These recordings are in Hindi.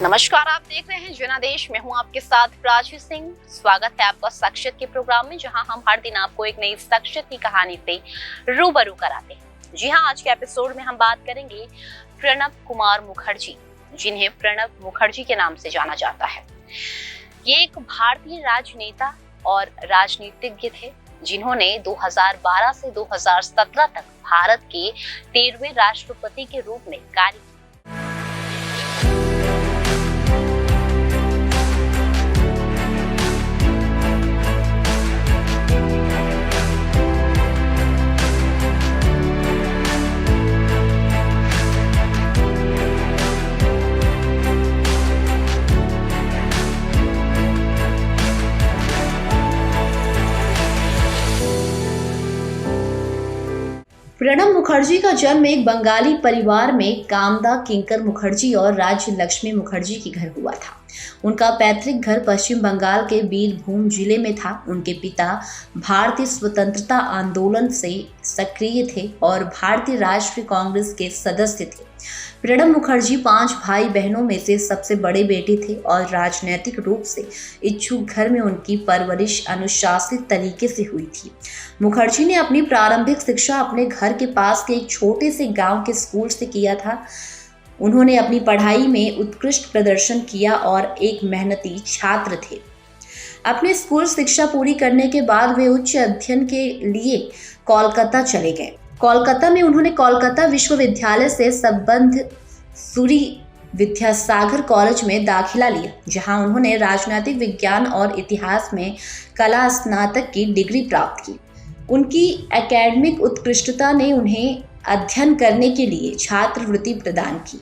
नमस्कार, आप देख रहे हैं जनादेश। मैं हूं आपके साथ प्राची सिंह। स्वागत है आपका शख्सियत के प्रोग्राम में, जहां हम हर दिन आपको एक नई शख्सियत की कहानी से रूबरू कराते हैं। जी हां, आज के एपिसोड में हम बात करेंगे प्रणब कुमार मुखर्जी, जिन्हें प्रणब मुखर्जी के नाम से जाना जाता है। ये एक भारतीय राजनेता और राजनीतिज्ञ थे, जिन्होंने 2012 से 2017 तक भारत के 13वें राष्ट्रपति के रूप में कार्य किया। प्रणब मुखर्जी का जन्म एक बंगाली परिवार में कामदा किंकर मुखर्जी और राज्य लक्ष्मी मुखर्जी के घर हुआ था। उनका पैतृक घर पश्चिम बंगाल के बीरभूम जिले में था। उनके पिता भारतीय स्वतंत्रता आंदोलन से सक्रिय थे और भारतीय राष्ट्रीय कांग्रेस के सदस्य थे। प्रणब मुखर्जी 5 भाई बहनों में से सबसे बड़े बेटे थे और राजनीतिक रूप से इच्छुक घर में उनकी परवरिश अनुशासित तरीके से हुई थी। मुखर्जी ने अपनी प्रारंभिक शिक्षा अपने घर के पास के एक छोटे से गांव के स्कूल से किया था। उन्होंने अपनी पढ़ाई में उत्कृष्ट प्रदर्शन किया और एक मेहनती छात्र थे। अपनी स्कूल शिक्षा पूरी करने के बाद वे उच्च अध्ययन के लिए कोलकाता चले गए। कोलकाता में उन्होंने कोलकाता विश्वविद्यालय से संबद्ध सूरी विद्यासागर कॉलेज में दाखिला लिया, जहां उन्होंने राजनीतिक विज्ञान और इतिहास में कला स्नातक की डिग्री प्राप्त की। उनकी एकेडमिक उत्कृष्टता ने उन्हें अध्ययन करने के लिए छात्रवृत्ति प्रदान की।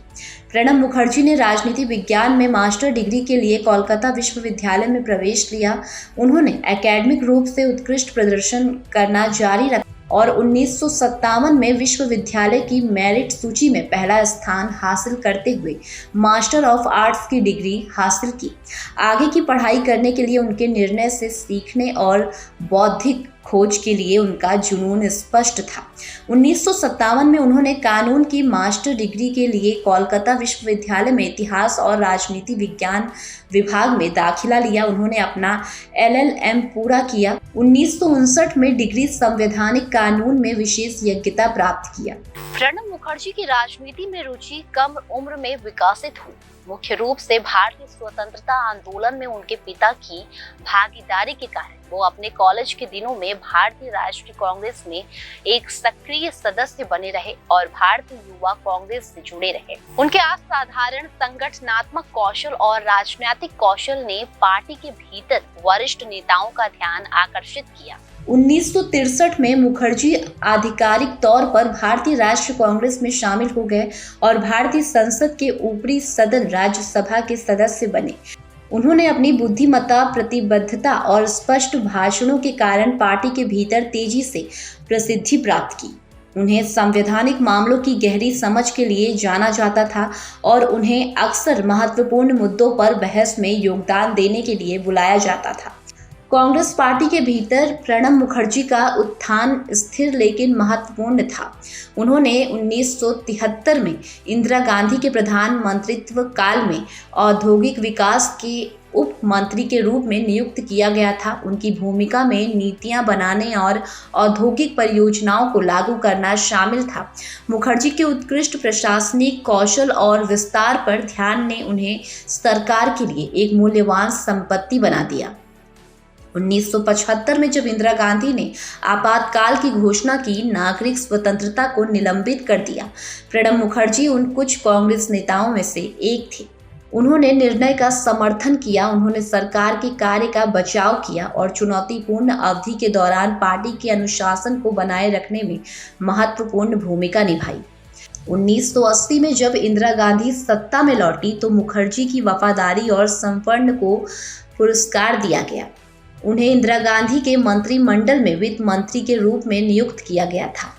प्रणब मुखर्जी ने राजनीति विज्ञान में मास्टर डिग्री के लिए कोलकाता विश्वविद्यालय में प्रवेश लिया। उन्होंने एकेडमिक रूप से उत्कृष्ट प्रदर्शन करना जारी रखा और 1957 में विश्वविद्यालय की मेरिट सूची में पहला स्थान हासिल करते हुए मास्टर ऑफ आर्ट्स की डिग्री हासिल की। आगे की पढ़ाई करने के लिए उनके निर्णय से सीखने और बौद्धिक खोज के लिए उनका जुनून स्पष्ट था। 1957 में उन्होंने कानून की मास्टर डिग्री के लिए कोलकाता विश्वविद्यालय में इतिहास और राजनीति विज्ञान विभाग में दाखिला लिया। उन्होंने अपना LLM पूरा किया। 1959 में डिग्री संवैधानिक कानून में विशेष योग्यता प्राप्त किया। प्रणब मुखर्जी की राजनीति में रुचि कम उम्र में विकसित हुई। मुख्य रूप से भारतीय स्वतंत्रता आंदोलन में उनके पिता की भागीदारी के कारण वो अपने कॉलेज के दिनों में भारतीय राष्ट्रीय कांग्रेस में एक सक्रिय सदस्य बने रहे और भारतीय युवा कांग्रेस से जुड़े रहे। उनके असाधारण संगठनात्मक कौशल और राजनीतिक कौशल ने पार्टी के भीतर वरिष्ठ नेताओं का ध्यान आकर्षित किया। 1963 में मुखर्जी आधिकारिक तौर पर भारतीय राष्ट्रीय कांग्रेस में शामिल हो गए और भारतीय संसद के ऊपरी सदन राज्यसभा के सदस्य बने। उन्होंने अपनी बुद्धिमत्ता, प्रतिबद्धता और स्पष्ट भाषणों के कारण पार्टी के भीतर तेजी से प्रसिद्धि प्राप्त की। उन्हें संवैधानिक मामलों की गहरी समझ के लिए जाना जाता था और उन्हें अक्सर महत्वपूर्ण मुद्दों पर बहस में योगदान देने के लिए बुलाया जाता था। कांग्रेस पार्टी के भीतर प्रणब मुखर्जी का उत्थान स्थिर लेकिन महत्वपूर्ण था। उन्होंने 1973 में इंदिरा गांधी के प्रधानमंत्रित्व काल में औद्योगिक विकास के उप मंत्री के रूप में नियुक्त किया गया था। उनकी भूमिका में नीतियां बनाने और औद्योगिक परियोजनाओं को लागू करना शामिल था। मुखर्जी के उत्कृष्ट प्रशासनिक कौशल और विस्तार पर ध्यान ने उन्हें सरकार के लिए एक मूल्यवान संपत्ति बना दिया। 1975 में जब इंदिरा गांधी ने आपातकाल की घोषणा की, नागरिक स्वतंत्रता को निलंबित कर दिया। प्रणब मुखर्जी उन कुछ कांग्रेस नेताओं में से एक थे। उन्होंने निर्णय का समर्थन किया, उन्होंने सरकार के कार्य का बचाव किया और चुनौतीपूर्ण अवधि के दौरान पार्टी के अनुशासन को बनाए रखने में महत्वपूर्ण भूमिका निभाई। 1980 में जब इंदिरा गांधी सत्ता में लौटी तो मुखर्जी की वफादारी और समर्पण को पुरस्कार दिया गया। उन्हें इंदिरा गांधी के मंत्रिमंडल में वित्त मंत्री के रूप में नियुक्त किया गया था।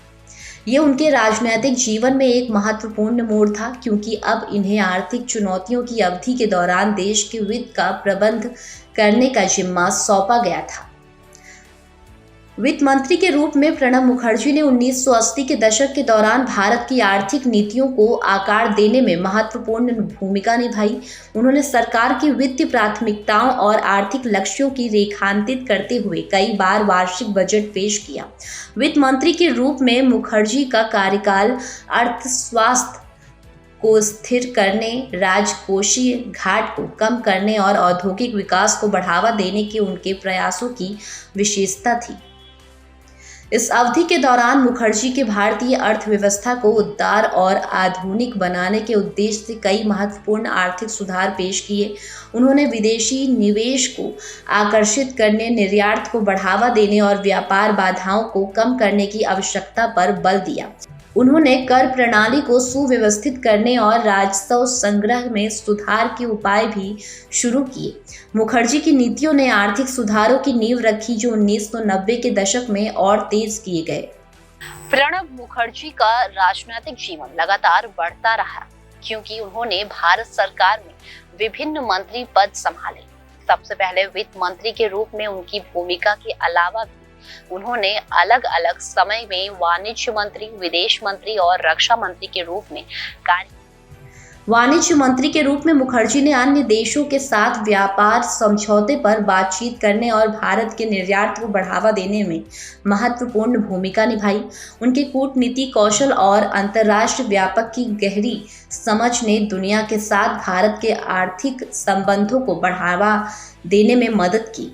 ये उनके राजनीतिक जीवन में एक महत्वपूर्ण मोड़ था, क्योंकि अब इन्हें आर्थिक चुनौतियों की अवधि के दौरान देश के वित्त का प्रबंध करने का जिम्मा सौंपा गया था। वित्त मंत्री के रूप में प्रणब मुखर्जी ने 1980 के दशक के दौरान भारत की आर्थिक नीतियों को आकार देने में महत्वपूर्ण भूमिका निभाई। उन्होंने सरकार की वित्तीय प्राथमिकताओं और आर्थिक लक्ष्यों की रेखांकित करते हुए कई बार वार्षिक बजट पेश किया। वित्त मंत्री के रूप में मुखर्जी का कार्यकाल अर्थव्यवस्था को स्थिर करने, राजकोषीय घाट को कम करने और औद्योगिक विकास को बढ़ावा देने के उनके प्रयासों की विशेषता थी। इस अवधि के दौरान मुखर्जी के भारतीय अर्थव्यवस्था को उदार और आधुनिक बनाने के उद्देश्य से कई महत्वपूर्ण आर्थिक सुधार पेश किए। उन्होंने विदेशी निवेश को आकर्षित करने, निर्यात को बढ़ावा देने और व्यापार बाधाओं को कम करने की आवश्यकता पर बल दिया। उन्होंने कर प्रणाली को सुव्यवस्थित करने और राजस्व संग्रह में सुधार के उपाय भी शुरू किए। मुखर्जी की नीतियों ने आर्थिक सुधारों की नींव रखी, जो 1990 के दशक में और तेज किए गए। प्रणब मुखर्जी का राजनीतिक जीवन लगातार बढ़ता रहा, क्योंकि उन्होंने भारत सरकार में विभिन्न मंत्री पद संभाले। सबसे पहले वित्त मंत्री के रूप में उनकी भूमिका के अलावा भी उन्होंने अलग अलग समय में वाणिज्य मंत्री, विदेश मंत्री और रक्षा मंत्री के रूप में कार्य। वाणिज्य मंत्री के रूप में मुखर्जी ने अन्य देशों के साथ व्यापार समझौते पर बातचीत करने और भारत के निर्यात को बढ़ावा देने में महत्वपूर्ण भूमिका निभाई। उनके कूटनीति कौशल और अंतर्राष्ट्रीय व्यापार की गहरी समझ ने दुनिया के साथ भारत के आर्थिक संबंधों को बढ़ावा देने में मदद की।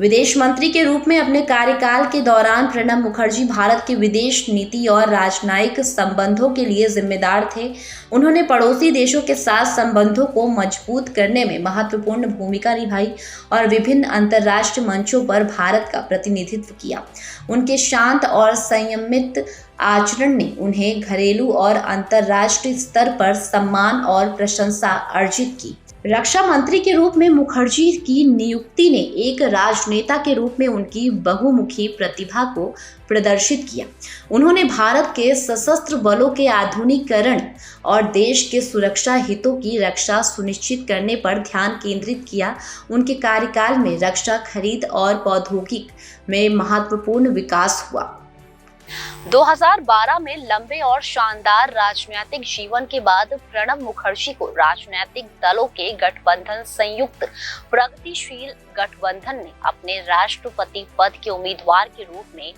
विदेश मंत्री के रूप में अपने कार्यकाल के दौरान प्रणब मुखर्जी भारत की विदेश नीति और राजनयिक संबंधों के लिए जिम्मेदार थे। उन्होंने पड़ोसी देशों के साथ संबंधों को मजबूत करने में महत्वपूर्ण भूमिका निभाई और विभिन्न अंतर्राष्ट्रीय मंचों पर भारत का प्रतिनिधित्व किया। उनके शांत और संयमित आचरण ने उन्हें घरेलू और अंतर्राष्ट्रीय स्तर पर सम्मान और प्रशंसा अर्जित की। रक्षा मंत्री के रूप में मुखर्जी की नियुक्ति ने एक राजनेता के रूप में उनकी बहुमुखी प्रतिभा को प्रदर्शित किया। उन्होंने भारत के सशस्त्र बलों के आधुनिकीकरण और देश के सुरक्षा हितों की रक्षा सुनिश्चित करने पर ध्यान केंद्रित किया। उनके कार्यकाल में रक्षा खरीद और प्रौद्योगिकी में महत्वपूर्ण विकास हुआ। 2012 में लंबे और शानदार राजनीतिक जीवन के बाद प्रणब मुखर्जी को राजनीतिक दलों के गठबंधन संयुक्त प्रगतिशील गठबंधन ने अपने राष्ट्रपति पद के उम्मीदवार के रूप में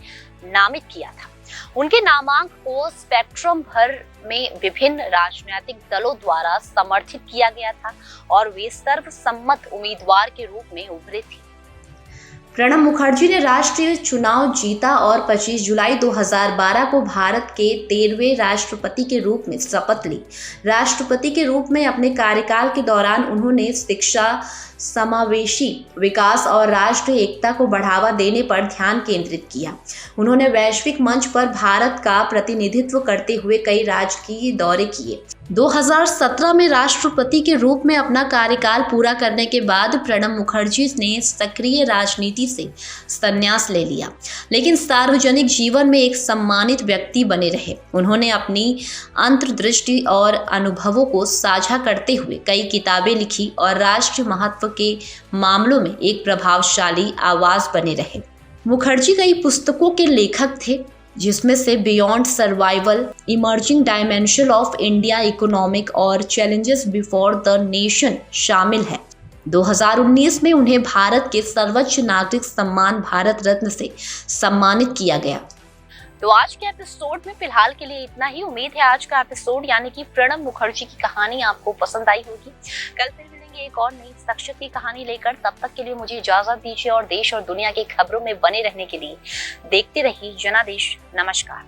नामित किया था। उनके नामांकन को स्पेक्ट्रम भर में विभिन्न राजनीतिक दलों द्वारा समर्थित किया गया था और वे सर्वसम्मत उम्मीदवार के रूप में उभरे थे। प्रणब मुखर्जी ने राष्ट्रीय चुनाव जीता और 25 जुलाई 2012 को भारत के 13वें राष्ट्रपति के रूप में शपथ ली। राष्ट्रपति के रूप में अपने कार्यकाल के दौरान उन्होंने शिक्षा, समावेशी विकास और राष्ट्रीय एकता को बढ़ावा देने पर ध्यान केंद्रित किया। उन्होंने वैश्विक मंच पर भारत का प्रतिनिधित्व करते हुए कई राजकीय दौरे किए। 2017 में राष्ट्रपति के रूप में अपना कार्यकाल पूरा करने के बाद प्रणब मुखर्जी ने सक्रिय राजनीति से संन्यास ले लिया, लेकिन सार्वजनिक जीवन में एक सम्मानित व्यक्ति बने रहे। उन्होंने अपनी अंतर्दृष्टि और अनुभवों को साझा करते हुए कई किताबें लिखी और राष्ट्रीय महत्व के मामलों में एक प्रभावशाली आवाज बने रहे। मुखर्जी कई पुस्तकों के लेखक थे, जिसमें से beyond survival, emerging dimension of India economic और चैलेंजेस बिफोर द नेशन शामिल है। 2019 में उन्हें भारत के सर्वोच्च नागरिक सम्मान भारत रत्न से सम्मानित किया गया। तो आज के एपिसोड में फिलहाल के लिए इतना ही। उम्मीद है आज का एपिसोड यानी कि प्रणब मुखर्जी की कहानी आपको पसंद आई होगी। कल फिर मिलेंगे एक और नई शख्सियत की कहानी लेकर। तब तक के लिए मुझे इजाजत दीजिए और देश और दुनिया की खबरों में बने रहने के लिए देखते रहिए जनादेश। नमस्कार।